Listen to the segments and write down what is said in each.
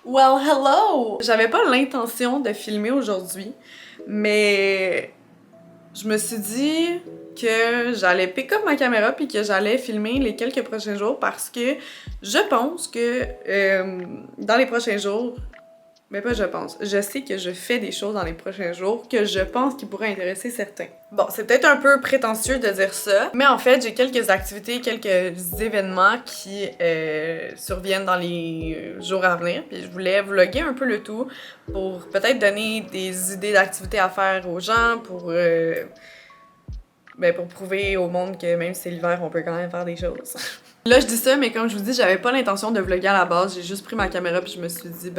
Well, hello! J'avais pas l'intention de filmer aujourd'hui, mais je me suis dit que j'allais pick up ma caméra puis que j'allais filmer les quelques prochains jours parce que je pense que dans les prochains jours, mais pas je pense, je sais que je fais des choses dans les prochains jours que je pense qui pourraient intéresser certains. Bon, c'est peut-être un peu prétentieux de dire ça, mais en fait, j'ai quelques activités, quelques événements qui surviennent dans les jours à venir, puis je voulais vlogger un peu le tout pour peut-être donner des idées d'activités à faire aux gens, pour prouver au monde que même si c'est l'hiver, on peut quand même faire des choses. Là, je dis ça, mais comme je vous dis, j'avais pas l'intention de vlogger à la base. J'ai juste pris ma caméra puis je me suis dit,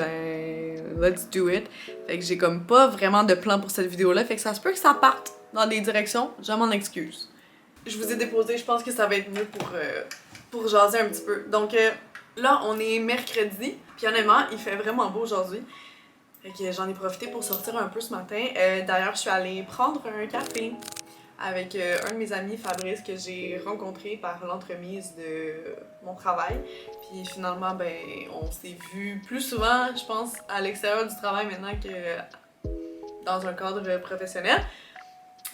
let's do it. Fait que j'ai comme pas vraiment de plan pour cette vidéo-là. Fait que ça se peut que ça parte dans des directions. Je m'en excuse. Je vous ai déposé, je pense que ça va être mieux pour jaser un petit peu. Donc là, on est mercredi. Puis honnêtement, il fait vraiment beau aujourd'hui. Fait que j'en ai profité pour sortir un peu ce matin. D'ailleurs, je suis allée prendre un café avec un de mes amis, Fabrice, que j'ai rencontré par l'entremise de mon travail. Puis finalement, on s'est vu plus souvent, je pense, à l'extérieur du travail maintenant que dans un cadre professionnel.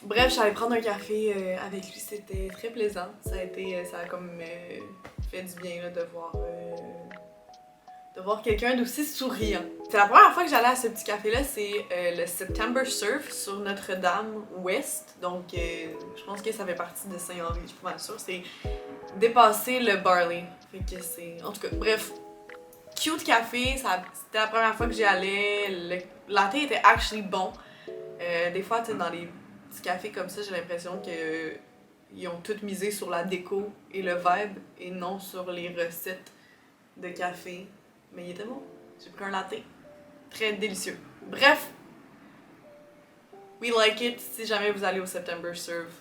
Bref, je suis allée prendre un café avec lui, c'était très plaisant. Ça a comme fait du bien là, de voir quelqu'un d'aussi souriant. C'est la première fois que j'allais à ce petit café-là, c'est le September Surf sur Notre-Dame-Ouest. Donc, je pense que ça fait partie de Saint-Henri, je suis pas mal sûre. C'est dépasser le Barley. Fait que c'est... En tout cas, bref. Cute café, c'était la première fois que j'y allais. Le latte était actually bon. Des fois, tu sais, dans les petits cafés comme ça, j'ai l'impression que ils ont tout misé sur la déco et le vibe et non sur les recettes de café. Mais il était bon. J'ai pris un latte. Très délicieux. Bref. We like it. Si jamais vous allez au September Surf,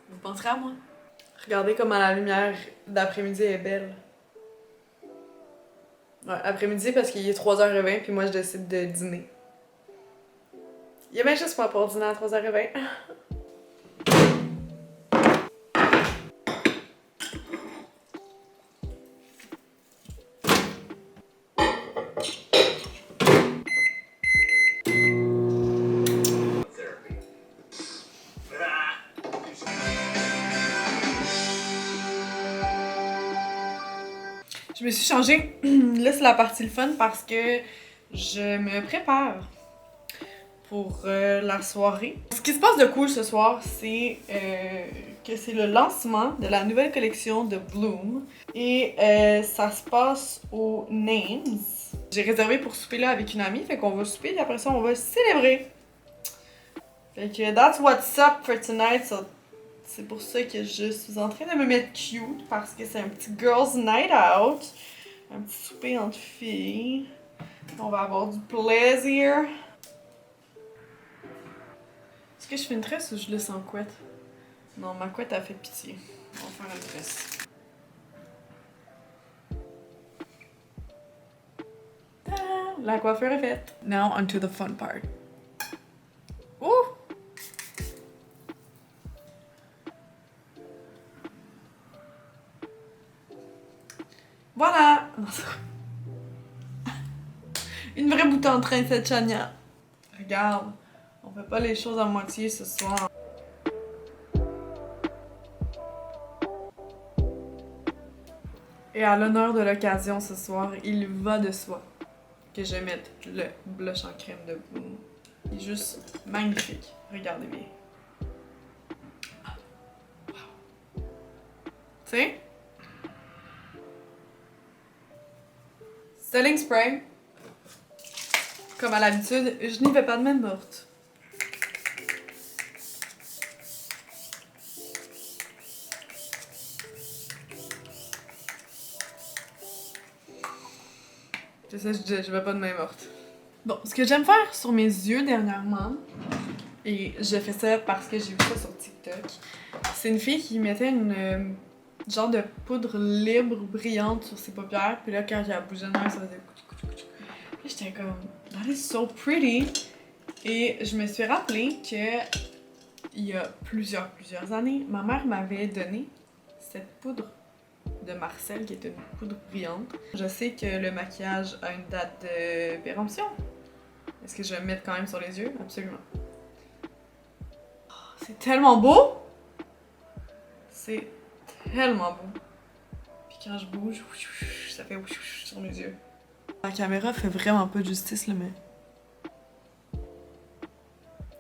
vous penserez à moi. Regardez comment la lumière d'après-midi est belle. Ouais, après-midi parce qu'il est 3h20 puis moi je décide de dîner. Il y a bien juste moi pour dîner à 3h20. Je me suis changée. Là, c'est la partie le fun parce que je me prépare pour la soirée. Ce qui se passe de cool ce soir, c'est que c'est le lancement de la nouvelle collection de Bloom. Et ça se passe au Names. J'ai réservé pour souper là avec une amie, fait qu'on va souper et après ça, on va célébrer. Fait que that's what's up for tonight. So, c'est pour ça que je suis en train de me mettre cute parce que c'est un petit girls night out. Un petit souper entre filles. On va avoir du plaisir. Est-ce que je fais une tresse ou je laisse en couette? Non, ma couette a fait pitié. On va faire une tresse. Ta-da! La coiffure est faite. Now onto the fun part. Ouh! Voilà! Une vraie bouton en train, cette Chania. Regarde, on fait pas les choses à moitié ce soir. Et à l'honneur de l'occasion ce soir, il va de soi que je mette le blush en crème de Bloom. Il est juste magnifique. Regardez bien. Wow. Tu sais? Setting spray. Comme à l'habitude, je n'y vais pas de même morte. C'est ça, je vais pas de main morte. Bon, ce que j'aime faire sur mes yeux dernièrement, et je fais ça parce que j'ai vu ça sur TikTok, c'est une fille qui mettait une genre de poudre libre brillante sur ses paupières, puis là, quand elle bougeait de main, ça faisait couch. Puis j'étais comme, that is so pretty! Et je me suis rappelé que il y a plusieurs années, ma mère m'avait donné cette poudre de Marcel, qui est une poudre brillante. Je sais que le maquillage a une date de péremption. Est-ce que je vais me mettre quand même sur les yeux? Absolument. Oh, c'est tellement beau! C'est tellement beau. Puis quand je bouge, ça fait sur mes yeux. La caméra fait vraiment pas de justice, là, mais...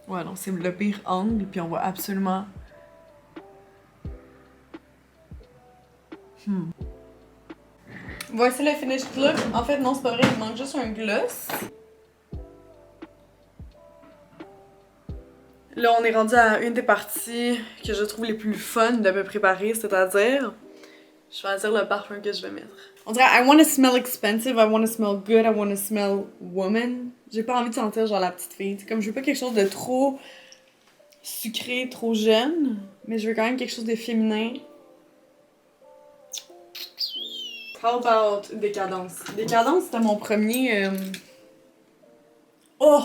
Ouais, non, c'est le pire angle, puis on voit absolument... Voici le finished look. En fait, non, c'est pas vrai, il manque juste un gloss. Là, on est rendu à une des parties que je trouve les plus fun de me préparer, c'est-à-dire... Je vais choisir le parfum que je vais mettre. On dirait I wanna smell expensive, I wanna smell good, I wanna smell woman. J'ai pas envie de sentir genre la petite fille. C'est comme je veux pas quelque chose de trop sucré, trop jeune, mais je veux quand même quelque chose de féminin. How about Décadence? Décadence, c'était mon premier... Oh!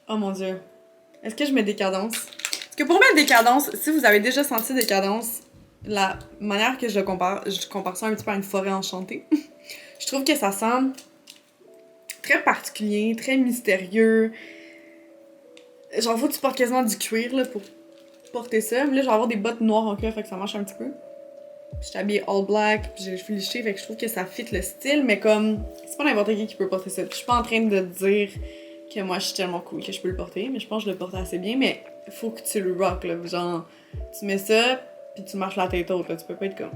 Oh mon dieu. Est-ce que je mets Décadence? Parce que pour mettre Décadence, si vous avez déjà senti Décadence, la manière que je compare ça un petit peu à une forêt enchantée. Je trouve que ça sent très particulier, très mystérieux. Genre, faut que tu portes quasiment du cuir là, pour porter ça. Mais là, je vais avoir des bottes noires en cuir, fait que ça marche un petit peu. Je suis habillée all black, puis j'ai les cheveux lichés, fait que je trouve que ça fit le style, mais comme, c'est pas n'importe qui peut porter ça. Puis je suis pas en train de dire que moi je suis tellement cool que je peux le porter, mais je pense que je le porte assez bien, mais faut que tu le rock, là. Genre, tu mets ça, puis tu marches la tête haute, là. Tu peux pas être comme.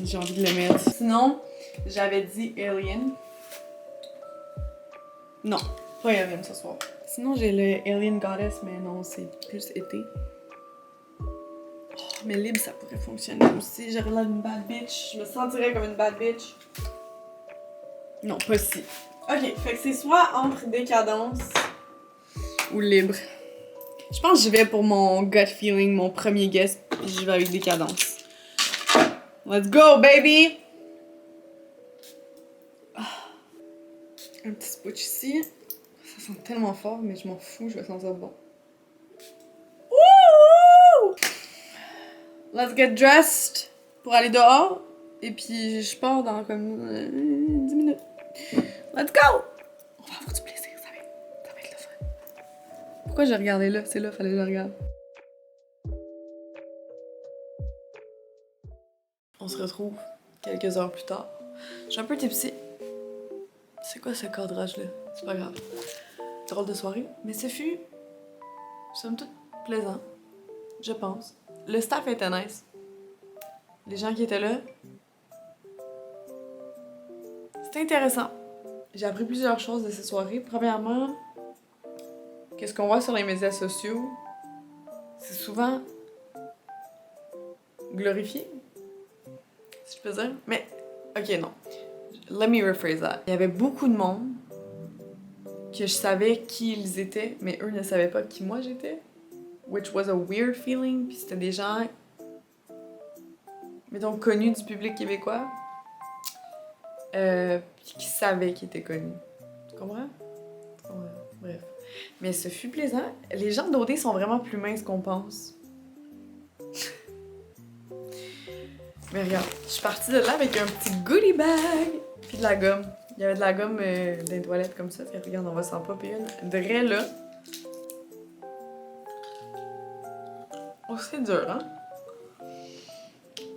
J'ai envie de le mettre. Sinon, j'avais dit Alien. Non, pas Alien ce soir. Sinon, j'ai le Alien Goddess, mais non, c'est plus été. Oh, mais libre, ça pourrait fonctionner aussi. J'aurais l'air d'une bad bitch. Je me sentirais comme une bad bitch. Non, pas si. Ok, fait que c'est soit entre Décadence ou libre. Je pense que j'y vais pour mon gut feeling, mon premier guess, j'y vais avec Décadence. Let's go, baby! Un petit spot ici. Ça sent tellement fort, mais je m'en fous, je vais sentir bon. Wouhou! Let's get dressed pour aller dehors. Et puis je pars dans comme 10 minutes. Let's go! On va avoir du plaisir, ça va être le fun. Pourquoi j'ai regardé là? C'est là, fallait que je regarde. On se retrouve quelques heures plus tard. Je suis un peu tipsy. C'est quoi ce cadrage-là? C'est pas grave. Drôle de soirée, mais ce fut, somme toute, plaisant, je pense. Le staff était nice. Les gens qui étaient là, c'était intéressant. J'ai appris plusieurs choses de cette soirée. Premièrement, qu'est-ce qu'on voit sur les médias sociaux, c'est souvent glorifié, si je peux dire. Mais, ok, non. Let me rephrase that. Il y avait beaucoup de monde que je savais qui ils étaient, mais eux ne savaient pas qui moi j'étais. Which was a weird feeling. Puis c'était des gens, mettons, connus du public québécois, puis qui savaient qu'ils étaient connus. Tu comprends? Ouais, bref. Mais ce fut plaisant. Les gens d'OD sont vraiment plus minces qu'on pense. Mais regarde, je suis partie de là avec un petit goodie bag, puis de la gomme. Il y avait de la gomme dans les toilettes comme ça. Fait que regarde, on va s'en popper une. Vrai là. Oh, c'est dur, hein?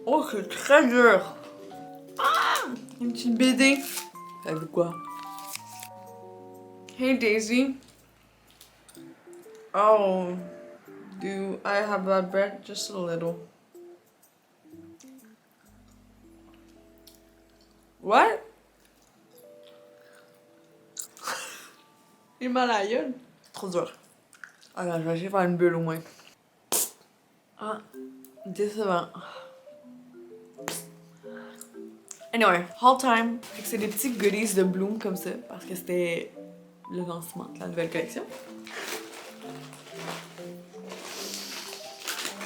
Oh, c'est très dur! Ah! Une petite BD. Ça veut quoi? Hey Daisy. Oh, do I have bad breath? Just a little. What? J'ai mal à la gueule. Trop dur. Alors, je vais essayer de faire une bulle au moins. Ah, décevant. Anyway, haul time. C'est des petits goodies de Bloom comme ça, parce que c'était le lancement de la nouvelle collection.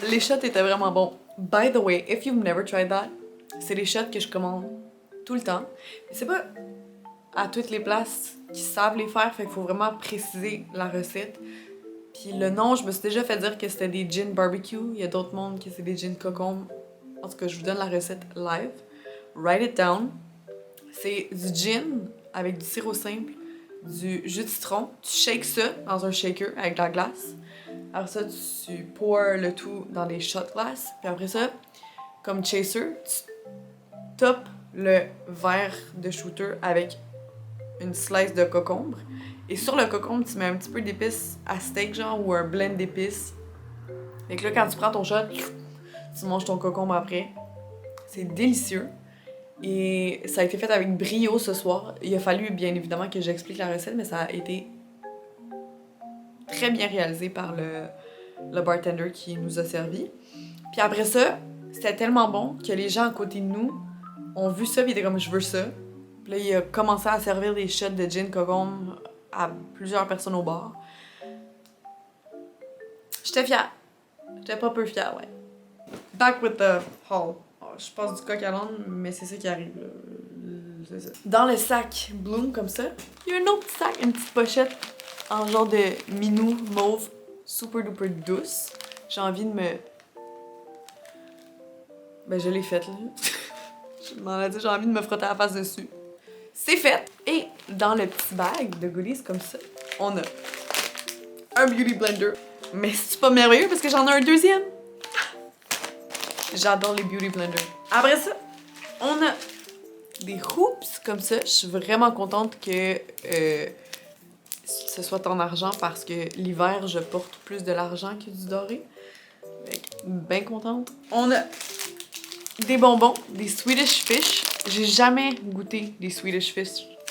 Les shots étaient vraiment bons. By the way, if you've never tried that, c'est des shots que je commande tout le temps. Mais c'est pas à toutes les places qui savent les faire, fait qu'il faut vraiment préciser la recette. Puis le nom, je me suis déjà fait dire que c'était des gin barbecue. Il y a d'autres mondes que c'est des gin cocombe. En tout cas, je vous donne la recette live. Write it down. C'est du gin avec du sirop simple, du jus de citron. Tu shakes ça dans un shaker avec de la glace. Après ça, tu pours le tout dans des shot glass. Puis après ça, comme chaser, tu topes le verre de shooter avec une slice de cocombre. Et sur le cocombre, tu mets un petit peu d'épices à steak, genre, ou un blend d'épices. Fait que là, quand tu prends ton shot, tu manges ton cocombre après. C'est délicieux. Et ça a été fait avec brio ce soir. Il a fallu, bien évidemment, que j'explique la recette, mais ça a été très bien réalisé par le bartender qui nous a servi. Puis après ça, c'était tellement bon que les gens à côté de nous ont vu ça, puis ils étaient comme « je veux ça ». Puis là, il a commencé à servir des shots de gin cocombe à plusieurs personnes au bar. J'étais fière. J'étais pas peu fière, ouais. Back with the haul. Oh, je passe du coq à l'âne, mais c'est ça qui arrive, là. C'est ça. Dans le sac Bloom, comme ça, il y a un autre sac, une petite pochette en genre de minou mauve super duper douce. J'ai envie de me... Ben, je l'ai faite, là. Je m'en ai dit, j'ai envie de me frotter la face dessus. C'est fait! Et dans le petit bag de goodies comme ça, on a un beauty blender. Mais c'est pas merveilleux parce que j'en ai un deuxième. J'adore les beauty blenders. Après ça, on a des hoops comme ça. Je suis vraiment contente que ce soit en argent parce que l'hiver, je porte plus de l'argent que du doré. Bien contente. On a des bonbons, des Swedish Fish. J'ai jamais goûté des Swedish Fish. Des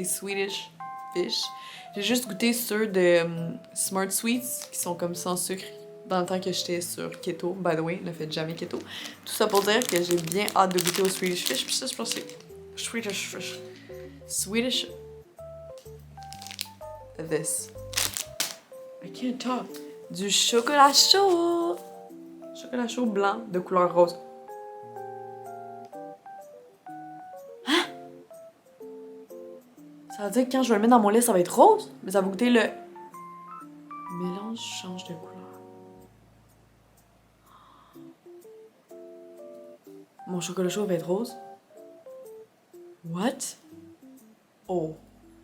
Swedish Fish. J'ai juste goûté ceux de Smart Sweets qui sont comme sans sucre dans le temps que j'étais sur keto. By the way, ne faites jamais keto. Tout ça pour dire que j'ai bien hâte de goûter aux Swedish Fish. Puis ça, je pense que c'est Swedish Fish. Swedish... This. I can't talk. Du chocolat chaud. Chocolat chaud blanc de couleur rose. Hein? Ça veut dire que quand je vais le mettre dans mon lait, ça va être rose? Mais ça va goûter le... Mélange change de couleur. Mon chocolat chaud va être rose? What? Oh,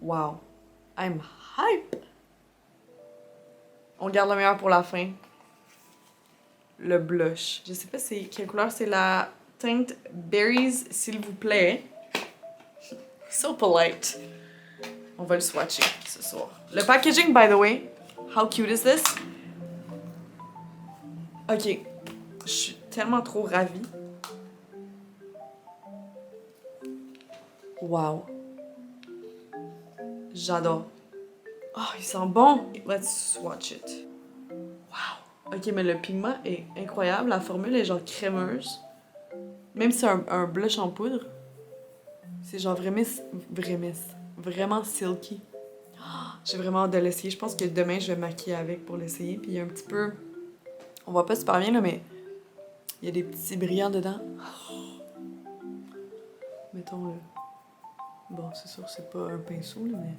wow. I'm hype! On garde le meilleur pour la fin. Le blush. Je sais pas c'est quelle couleur, c'est la teinte Berries, s'il vous plaît. So polite. On va le swatcher ce soir. Le packaging, by the way, how cute is this? Ok, je suis tellement trop ravie. Wow. J'adore. Oh, il sent bon. Let's swatch it. Wow. Ok, mais le pigment est incroyable. La formule est genre crémeuse. Même si c'est un blush en poudre, c'est genre vraiment silky. Oh, j'ai vraiment hâte de l'essayer. Je pense que demain, je vais me maquiller avec pour l'essayer. Puis il y a un petit peu... On voit pas super bien, là, mais il y a des petits brillants dedans. Oh. Mettons-le. Bon, c'est sûr, c'est pas un pinceau, là, mais...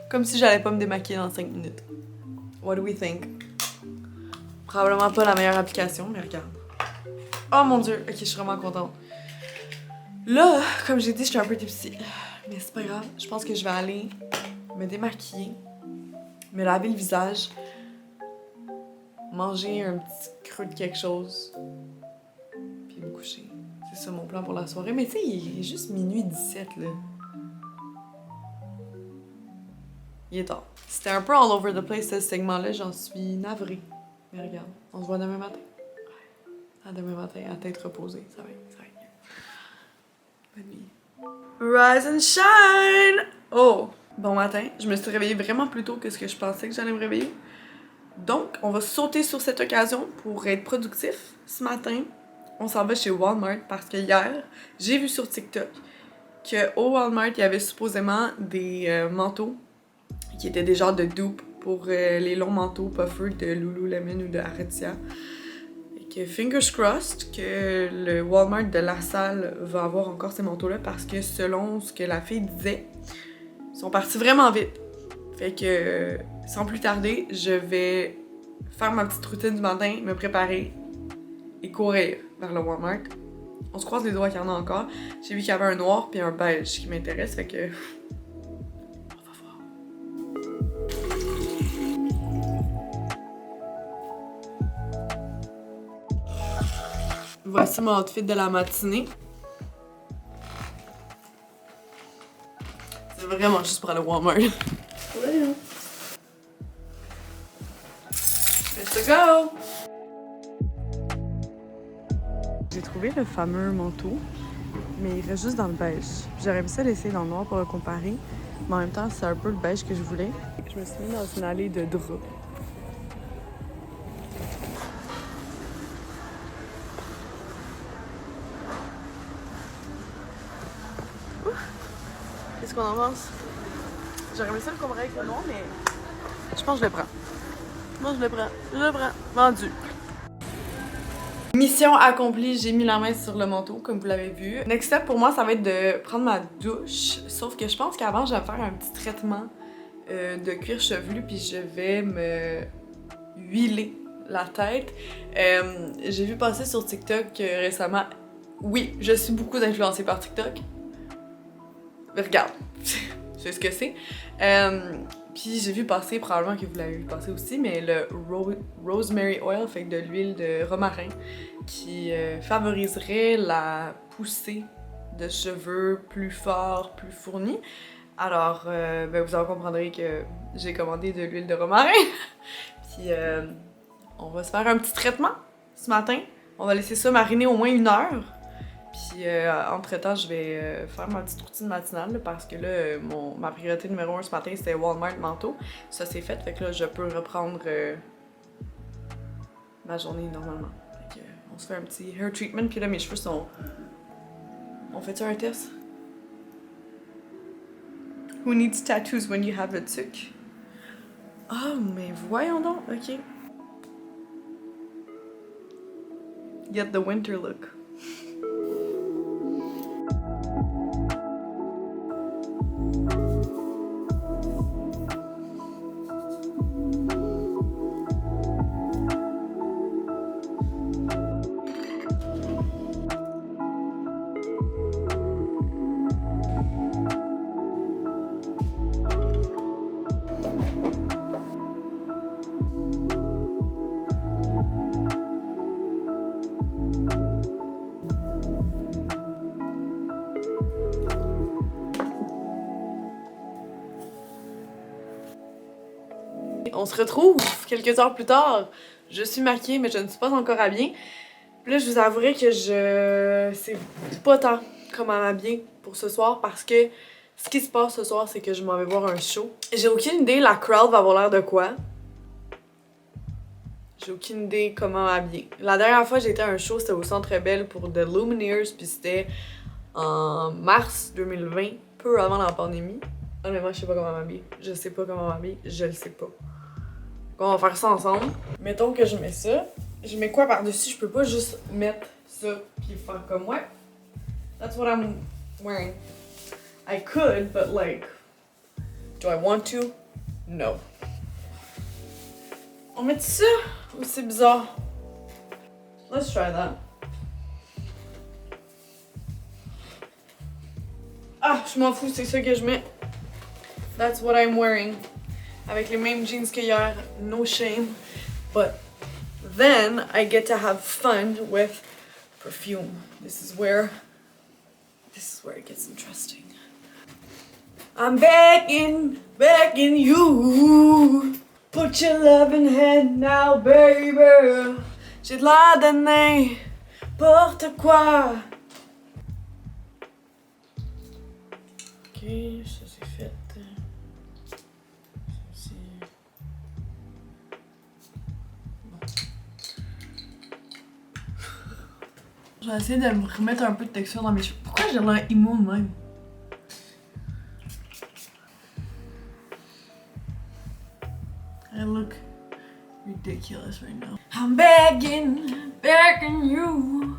Comme si j'allais pas me démaquiller dans 5 minutes. What do we think? Probablement pas la meilleure application, mais regarde. Oh mon dieu, ok, je suis vraiment contente. Là, comme j'ai dit, je suis un peu tipsy. Mais c'est pas grave, je pense que je vais aller me démaquiller, me laver le visage, manger un petit creux de quelque chose, puis me coucher. C'est ça mon plan pour la soirée. Mais tu sais, il est juste minuit 17, là. Il est tard. C'était un peu all over the place, ce segment-là. J'en suis navrée. Mais regarde, on se voit demain matin. À demain matin, à tête reposée. Ça va être mieux. Bonne nuit. Rise and shine! Oh! Bon matin. Je me suis réveillée vraiment plus tôt que ce que je pensais que j'allais me réveiller. Donc, on va sauter sur cette occasion pour être productif. Ce matin, on s'en va chez Walmart parce que hier, j'ai vu sur TikTok qu'au Walmart, il y avait supposément des manteaux qui étaient des genres de dupes pour les longs manteaux puffers de Lululemon ou de Aritzia. Et que fingers crossed que le Walmart de La Salle va avoir encore ces manteaux-là parce que selon ce que la fille disait, ils sont partis vraiment vite. Fait que, sans plus tarder, je vais faire ma petite routine du matin, me préparer et courir vers le Walmart. On se croise les doigts qu'il y en a encore. J'ai vu qu'il y avait un noir puis un beige qui m'intéresse, fait que... on va voir. Voici mon outfit de la matinée. C'est vraiment juste pour aller au Walmart. Ouais. Let's go! J'ai trouvé le fameux manteau, mais il reste juste dans le beige. J'aurais aimé ça l'essayer dans le noir pour le comparer, mais en même temps, c'est un peu le beige que je voulais. Je me suis mis dans une allée de draps. Qu'est-ce qu'on en pense? J'aurais aimé ça le comparer avec le noir, mais je pense que je le prends. Moi, je le prends. Vendu. Mission accomplie, j'ai mis la main sur le manteau, comme vous l'avez vu. Next step pour moi, ça va être de prendre ma douche. Sauf que je pense qu'avant, je vais faire un petit traitement de cuir chevelu, puis je vais me huiler la tête. J'ai vu passer sur TikTok récemment. Oui, je suis beaucoup influencée par TikTok. Mais regarde, c'est ce que c'est. Puis j'ai vu passer, probablement que vous l'avez vu passer aussi, mais le rosemary oil, fait que de l'huile de romarin, qui favoriserait la poussée de cheveux plus forts, plus fournis. Alors, ben vous en comprendrez que j'ai commandé de l'huile de romarin. Puis on va se faire un petit traitement ce matin. On va laisser ça mariner au moins 1 heure. Puis entre-temps, je vais faire ma petite routine matinale là, parce que là, ma priorité numéro 1 ce matin, c'était Walmart manteau. Ça c'est fait, fait que là, je peux reprendre ma journée normalement. Fait que, on se fait un petit hair treatment, puis là, mes cheveux sont... On fait-tu un test? Who needs tattoos when you have a tic? Ah, oh, mais voyons donc, ok. Get the winter look. On se retrouve quelques heures plus tard. Je suis maquillée, mais je ne suis pas encore habillée. Puis là, je vous avouerai que je sais pas tant comment m'habiller pour ce soir parce que ce qui se passe ce soir, c'est que je m'en vais voir un show. J'ai aucune idée la crowd va avoir l'air de quoi. J'ai aucune idée comment m'habiller. La dernière fois, j'ai été à un show, c'était au Centre Bell pour The Lumineers, puis c'était en mars 2020, peu avant la pandémie. Honnêtement, je sais pas comment m'habiller. Je sais pas comment m'habiller, je le sais pas. On va faire ça ensemble. Mettons que je mets ça. Je mets quoi par-dessus? Je peux pas juste mettre ça puis faire comme moi. That's what I'm wearing. I could, but like, do I want to? No. On met ça ou c'est bizarre? Let's try that. Ah, je m'en fous, c'est ça que je mets. That's what I'm wearing. Avec les mêmes jeans que hier, no shame. But then I get to have fun with perfume. This is where it gets interesting. I'm begging you. Put your loving hand now, baby. J'ai de l'air de n'importe quoi. Ok, ça c'est fait. Je vais essayer de me remettre un peu de texture dans mes cheveux. Pourquoi j'ai l'air immonde même? I look ridiculous right now. I'm begging you.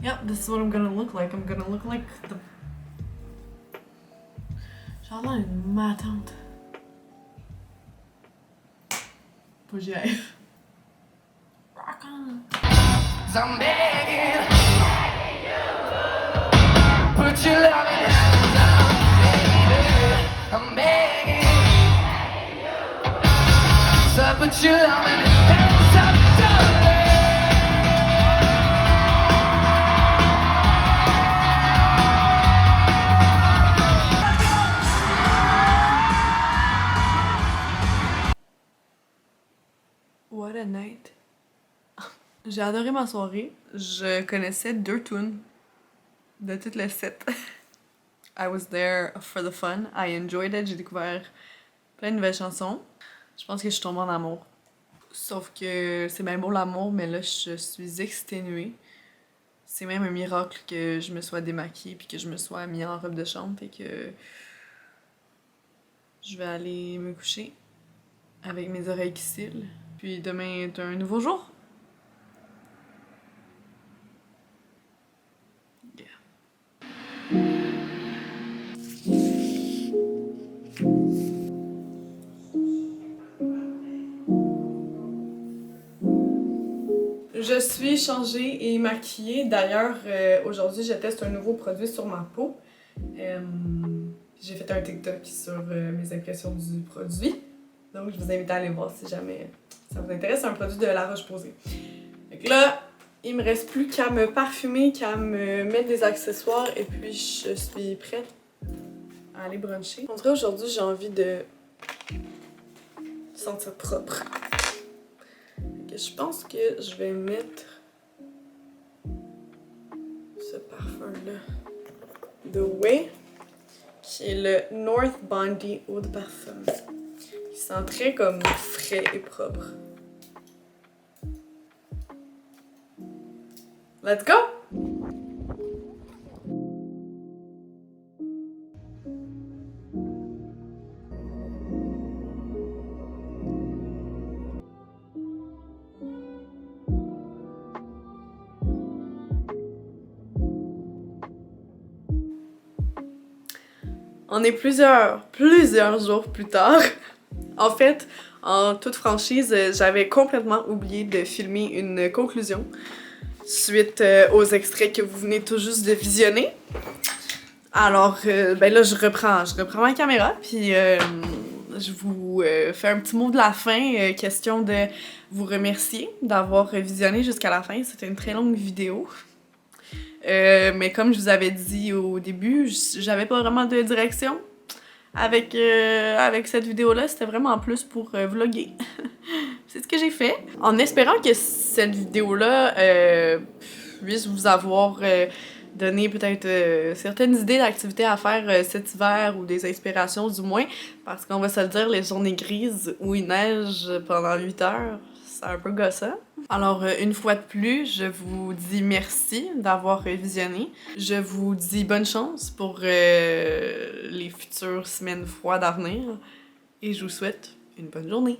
Yep, this is what I'm gonna look like. I'm gonna look like the... J'ai l'air d'une ma tante. Faut que j'y aille. Rock on! I'm begging, put your loving hands on me, baby. I'm begging, so put your loving hands on me, darling. What a night. J'ai adoré ma soirée. Je connaissais 2 tunes de tout le set. I was there for the fun. I enjoyed it. J'ai découvert plein de nouvelles chansons. Je pense que je suis tombée en amour. Sauf que c'est bien beau l'amour, mais là, je suis exténuée. C'est même un miracle que je me sois démaquillée puis que je me sois mis en robe de chambre et que je vais aller me coucher avec mes oreilles qui cillent. Puis demain est un nouveau jour. Je suis changée et maquillée. D'ailleurs, aujourd'hui, je teste un nouveau produit sur ma peau. J'ai fait un TikTok sur mes impressions du produit. Donc, je vous invite à aller voir si jamais ça vous intéresse. C'est un produit de La Roche-Posay. Donc là, il me reste plus qu'à me parfumer, qu'à me mettre des accessoires et puis je suis prête à aller bruncher. En tout cas, aujourd'hui, j'ai envie de sentir propre. Je pense que je vais mettre ce parfum-là. The Way, qui est le North Bondi Eau de Parfum. Il sent très comme frais et propre. Let's go! On est plusieurs jours plus tard. En fait, en toute franchise, j'avais complètement oublié de filmer une conclusion suite aux extraits que vous venez tout juste de visionner. Alors, ben là, je reprends ma caméra, puis je vous fais un petit mot de la fin, question de vous remercier d'avoir visionné jusqu'à la fin. C'était une très longue vidéo. Mais comme je vous avais dit au début, j'avais pas vraiment de direction avec cette vidéo-là. C'était vraiment plus pour vlogger. C'est ce que j'ai fait. En espérant que cette vidéo-là puisse vous avoir donné peut-être certaines idées d'activités à faire cet hiver ou des inspirations du moins. Parce qu'on va se le dire, les journées grises où il neige pendant 8 heures, c'est un peu gossant. Alors, une fois de plus, je vous dis merci d'avoir visionné. Je vous dis bonne chance pour les futures semaines froides à venir. Et je vous souhaite une bonne journée.